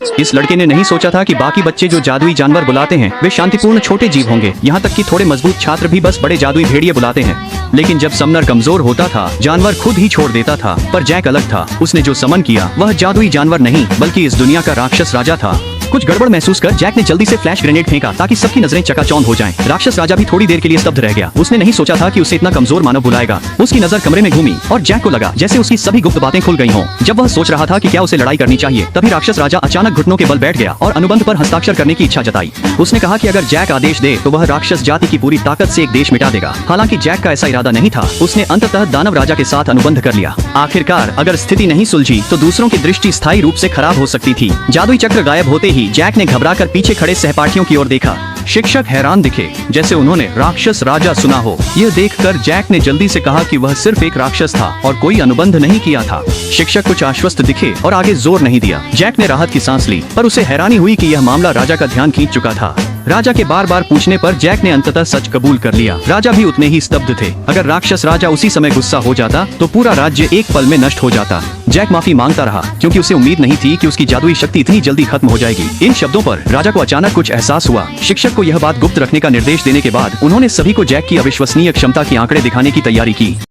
इस लड़के ने नहीं सोचा था कि बाकी बच्चे जो जादुई जानवर बुलाते हैं वे शांतिपूर्ण छोटे जीव होंगे। यहाँ तक कि थोड़े मजबूत छात्र भी बस बड़े जादुई भेड़िए बुलाते हैं। लेकिन जब समनर कमजोर होता था जानवर खुद ही छोड़ देता था। पर जैक अलग था। उसने जो समन किया वह जादुई जानवर नहीं बल्कि इस दुनिया का राक्षस राजा था। कुछ गड़बड़ महसूस कर जैक ने जल्दी से फ्लैश ग्रेनेड फेंका ताकि सबकी नजरें चकाचौंध हो जाएं। राक्षस राजा भी थोड़ी देर के लिए स्तब्ध रह गया। उसने नहीं सोचा था कि उसे इतना कमजोर मानव बुलाएगा। उसकी नजर कमरे में घूमी और जैक को लगा जैसे उसकी सभी गुप्त बातें खुल गई हों। जब वह सोच रहा था कि क्या उसे लड़ाई करनी चाहिए तभी राक्षस राजा अचानक घुटनों के बल बैठ गया और अनुबंध पर हस्ताक्षर करने की इच्छा जताई। उसने कहा कि अगर जैक आदेश दे तो वह राक्षस जाति की पूरी ताकत से एक देश मिटा देगा। हालांकि जैक का ऐसा इरादा नहीं था। उसने अंततः दानव राजा के साथ अनुबंध कर लिया। आखिरकार अगर स्थिति नहीं सुलझी तो दूसरों की दृष्टि स्थायी रूप से खराब हो सकती थी। जादुई चक्र गायब होते ही जैक ने घबराकर पीछे खड़े सहपाठियों की ओर देखा। शिक्षक हैरान दिखे जैसे उन्होंने राक्षस राजा सुना हो। यह देखकर जैक ने जल्दी से कहा कि वह सिर्फ एक राक्षस था और कोई अनुबंध नहीं किया था। शिक्षक कुछ आश्वस्त दिखे और आगे जोर नहीं दिया। जैक ने राहत की सांस ली पर उसे हैरानी हुई कि यह मामला राजा का ध्यान खींच चुका था। राजा के बार बार पूछने पर जैक ने अंततः सच कबूल कर लिया। राजा भी उतने ही स्तब्ध थे। अगर राक्षस राजा उसी समय गुस्सा हो जाता तो पूरा राज्य एक पल में नष्ट हो जाता। जैक माफी मांगता रहा क्योंकि उसे उम्मीद नहीं थी कि उसकी जादुई शक्ति इतनी जल्दी खत्म हो जाएगी। इन शब्दों पर राजा को अचानक कुछ एहसास हुआ। शिक्षक को यह बात गुप्त रखने का निर्देश देने के बाद उन्होंने सभी को जैक की अविश्वसनीय क्षमता की आंकड़े दिखाने की तैयारी की।